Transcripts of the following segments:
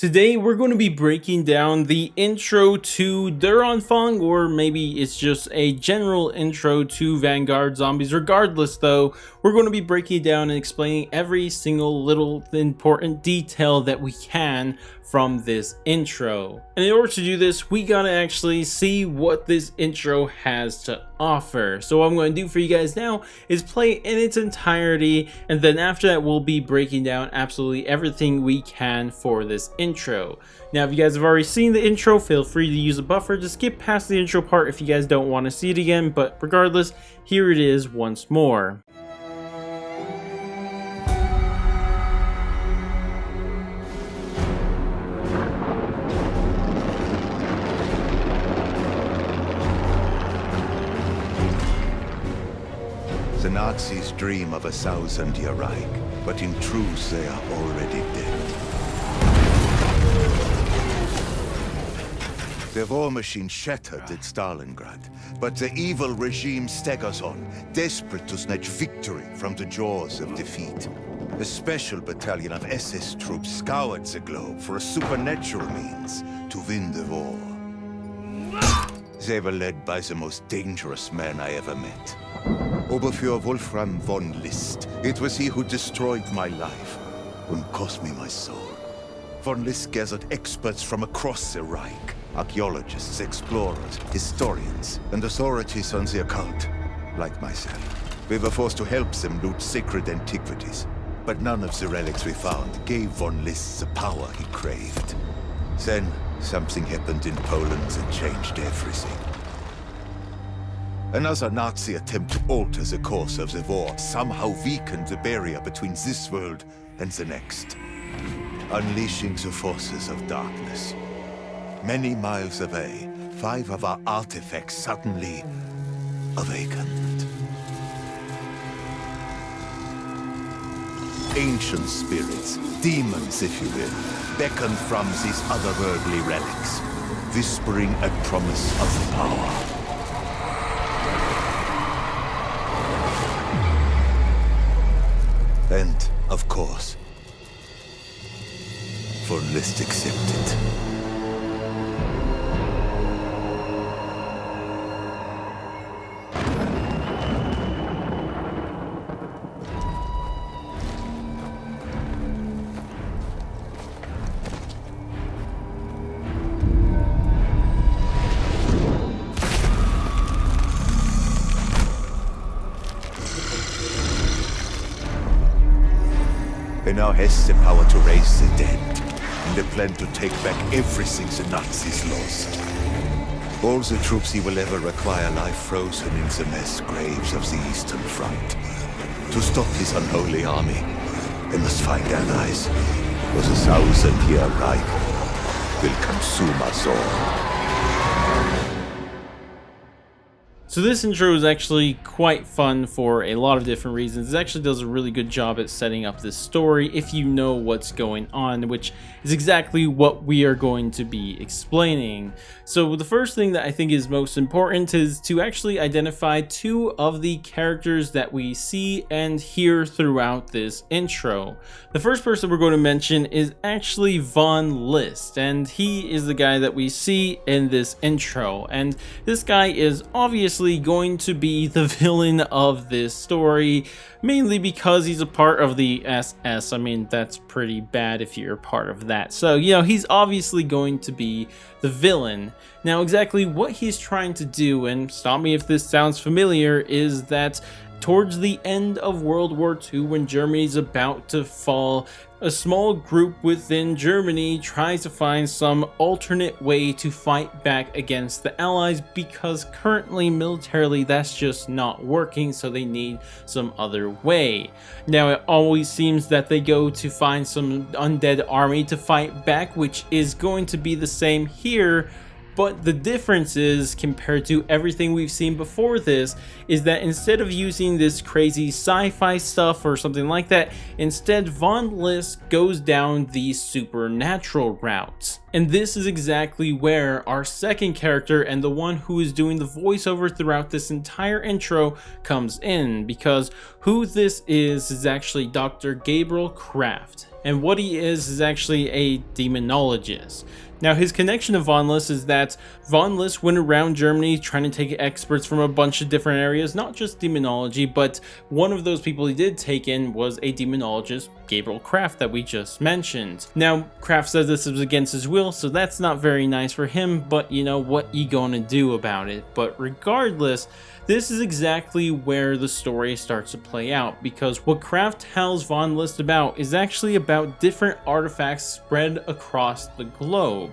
Today we're going to be breaking down the intro to Fang, or maybe it's just a general intro to Vanguard Zombies. Regardless though, we're going to be breaking down and explaining every single little important detail that we can from this intro. And in order to do this, we gotta actually see what this intro has to offer. So what I'm going to do for you guys now is play in its entirety, and then after that we'll be breaking down absolutely everything we can for this intro. Now if you guys have already seen the intro, feel free to use a buffer to skip past the intro part if you guys don't want to see it again, but regardless, here it is once more. The Nazis dream of a 1,000-year Reich, but in truth they are already dead. The war machine shattered at Stalingrad, but the evil regime staggers on, desperate to snatch victory from the jaws of defeat. A special battalion of SS troops scoured the globe for a supernatural means to win the war. They were led by the most dangerous man I ever met. Oberfuhrer Wolfram von List. It was he who destroyed my life and cost me my soul. Von List gathered experts from across the Reich. Archaeologists, explorers, historians, and authorities on the occult, like myself. We were forced to help them loot sacred antiquities, but none of the relics we found gave von List the power he craved. Then, something happened in Poland that changed everything. Another Nazi attempt to alter the course of the war somehow weakened the barrier between this world and the next, unleashing the forces of darkness. Many miles away, 5 of our artifacts suddenly awakened. Ancient spirits, demons if you will, beckon from these otherworldly relics, whispering a promise of power. And, of course, von List accepted. He now has the power to raise the dead, and a plan to take back everything the Nazis lost. All the troops he will ever require lie frozen in the mass graves of the Eastern Front. To stop his unholy army, they must find allies, or the 1,000-year Reich will consume us all. So this intro is actually quite fun for a lot of different reasons. It actually does a really good job at setting up this story if you know what's going on, which is exactly what we are going to be explaining. So the first thing that I think is most important is to actually identify 2 of the characters that we see and hear throughout this intro. The first person we're going to mention is actually Von List, and he is the guy that we see in this intro. And this guy is obviously going to be the villain of this story, mainly because he's a part of the SS. I mean, that's pretty bad if you're a part of that. So, you know, he's obviously going to be the villain. Now, exactly what he's trying to do, and stop me if this sounds familiar, is that towards the end of World War II, when Germany's about to fall, a small group within Germany tries to find some alternate way to fight back against the Allies, because currently militarily that's just not working, so they need some other way. Now it always seems that they go to find some undead army to fight back, which is going to be the same here. But the difference is, compared to everything we've seen before this, is that instead of using this crazy sci-fi stuff or something like that, instead Von List goes down the supernatural route. And this is exactly where our second character, and the one who is doing the voiceover throughout this entire intro, comes in, because who this is actually Dr. Gabriel Kraft. and what he is actually a demonologist. Now, his connection to Von List is that Von List went around Germany trying to take experts from a bunch of different areas, not just demonology, but one of those people he did take in was a demonologist, Gabriel Kraft, that we just mentioned. Now, Kraft says this was against his will, so that's not very nice for him, but you know, what you gonna do about it? But regardless, this is exactly where the story starts to play out, because what Kraft tells Von List about is actually about different artifacts spread across the globe.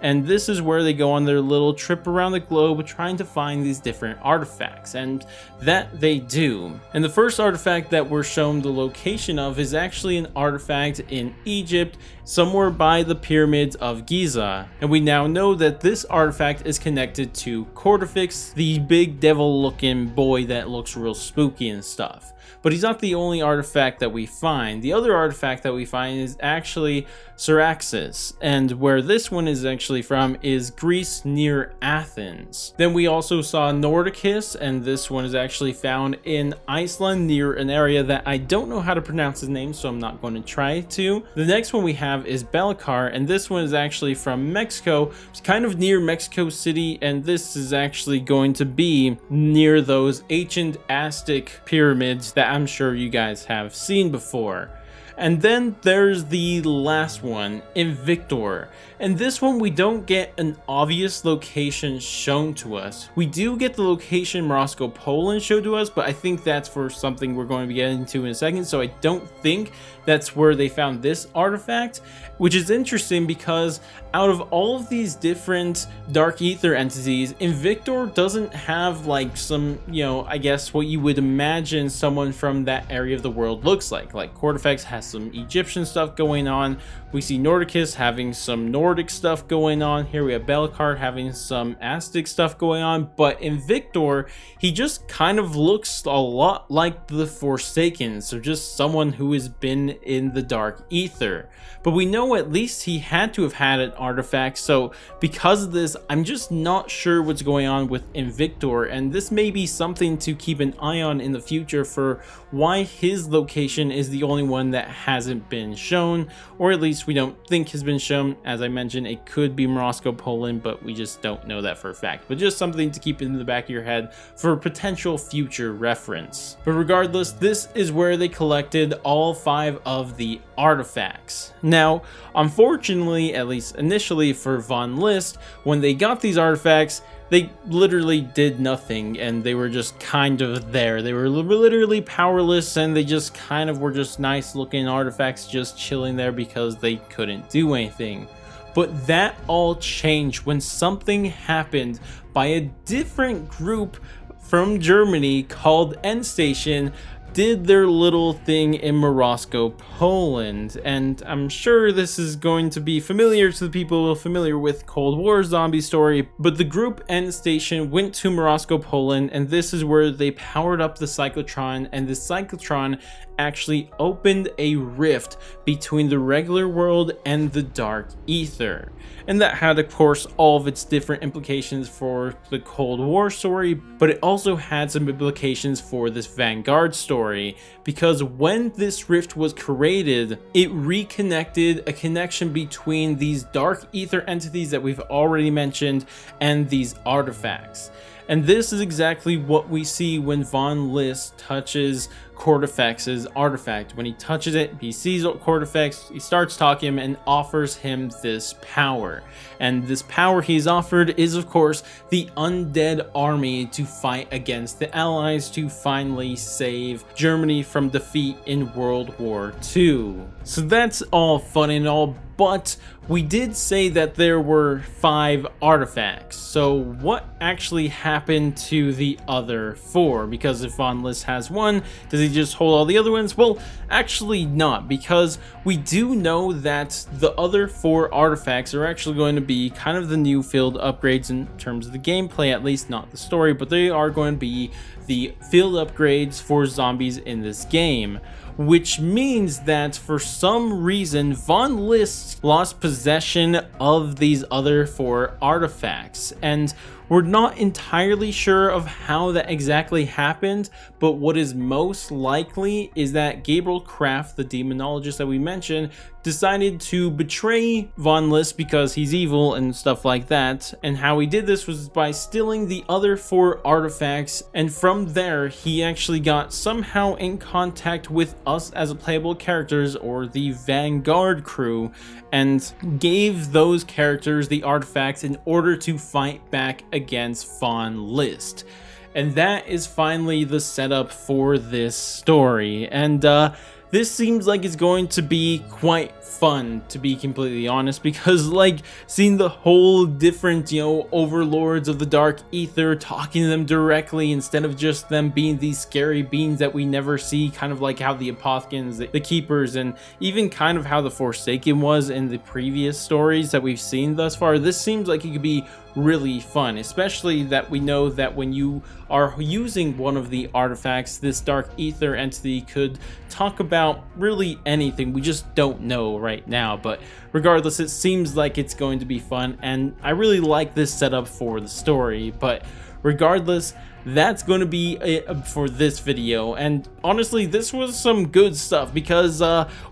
And this is where they go on their little trip around the globe trying to find these different artifacts, and that they do. And the first artifact that we're shown the location of is actually an artifact in Egypt, somewhere by the pyramids of Giza. And we now know that this artifact is connected to Cortifix, the big devil looking boy that looks real spooky and stuff. But he's not the only artifact that we find. The other artifact that we find is actually Syraxis, and where this one is actually from is Greece near Athens. Then we also saw Nordicus, and this one is actually found in Iceland near an area that I don't know how to pronounce his name, so I'm not going to try to. The next one we have is Belcar, and this one is actually from Mexico. It's kind of near Mexico City, and this is actually going to be near those ancient Aztec pyramids that I'm sure you guys have seen before. And then there's the last one, Invictor. And this one we don't get an obvious location shown to us. We do get the location Moscow, Poland showed to us, but I think that's for something we're going to be getting to in a second, so I don't think that's where they found this artifact, which is interesting because out of all of these different Dark Aether entities, Invictor doesn't have like some, you know, I guess what you would imagine someone from that area of the world looks like. Like Cortifex has some Egyptian stuff going on. We see Nordicus having some Nordic stuff going on. Here we have Belcar having some Aztec stuff going on. But Invictor, he just kind of looks a lot like the Forsaken. So just someone who has been in the Dark Aether. But we know at least he had to have had an artifact. So because of this, I'm just not sure what's going on with Invictor. And this may be something to keep an eye on in the future for why his location is the only one that hasn't been shown, or at least we don't think has been shown. As I mentioned, it could be Moscow, Poland, but we just don't know that for a fact. But just something to keep in the back of your head for potential future reference. But regardless, this is where they collected all 5 of the artifacts. Now, unfortunately, at least initially for Von List, when they got these artifacts, they literally did nothing, and they were just kind of there. They were literally powerless, and they just kind of were just nice looking artifacts just chilling there because they couldn't do anything. But that all changed when something happened by a different group from Germany called End Station did their little thing in Moscow, Poland. And I'm sure this is going to be familiar to the people familiar with Cold War zombie story, but the group End Station went to Moscow, Poland, and this is where they powered up the cyclotron, and the cyclotron actually opened a rift between the regular world and the Dark Aether. And that had, of course, all of its different implications for the Cold War story, but it also had some implications for this Vanguard story, because when this rift was created, it reconnected a connection between these Dark Aether entities that we've already mentioned and these artifacts. And this is exactly what we see when Von List touches Cortifex's artifact. When he touches it, he sees Cortifex, he starts talking to him and offers him this power. And this power he's offered is, of course, the undead army to fight against the Allies to finally save Germany from defeat in World War II. So that's all fun and all, but we did say that there were 5 artifacts. So what actually happened to the other 4? Because if Von List has one, does he just hold all the other ones? Well, actually not, because we do know that the other 4 artifacts are actually going to be kind of the new field upgrades in terms of the gameplay, at least not the story, but they are going to be the field upgrades for zombies in this game. which means that for some reason Von List lost possession of these other 4 artifacts, and we're not entirely sure of how that exactly happened, but what is most likely is that Gabriel Kraft, the demonologist that we mentioned, decided to betray Von List because he's evil and stuff like that, and how he did this was by stealing the other 4 artifacts, and from there he actually got somehow in contact with us as playable characters, or the Vanguard crew, and gave those characters the artifacts in order to fight back against Von List. And that is finally the setup for this story, and this seems like it's going to be quite fun, to be completely honest, because like seeing the whole different, overlords of the dark ether, talking to them directly instead of just them being these scary beings that we never see, kind of like how the Apothicons, the Keepers, and even kind of how the Forsaken was in the previous stories that we've seen thus far. This seems like it could be really fun, especially that we know that when you are using one of the artifacts, this dark ether entity could talk about really anything. We just don't know right now, but regardless, it seems like it's going to be fun, and I really like this setup for the story. But regardless, that's going to be it for this video, and honestly this was some good stuff, because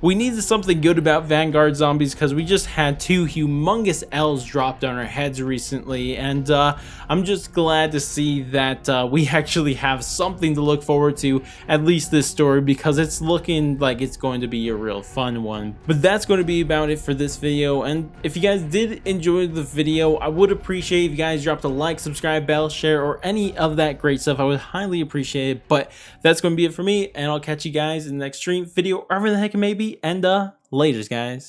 we needed something good about Vanguard Zombies, because we just had 2 humongous L's dropped on our heads recently, and I'm just glad to see that we actually have something to look forward to, at least this story, because it's looking like it's going to be a real fun one. But that's going to be about it for this video, and if you guys did enjoy the video, I would appreciate if you guys dropped a like, subscribe, bell, share, or any of that great stuff. I would highly appreciate it. But that's going to be it for me, and I'll catch you guys in the next stream, video, wherever the heck it may be, and laters, guys.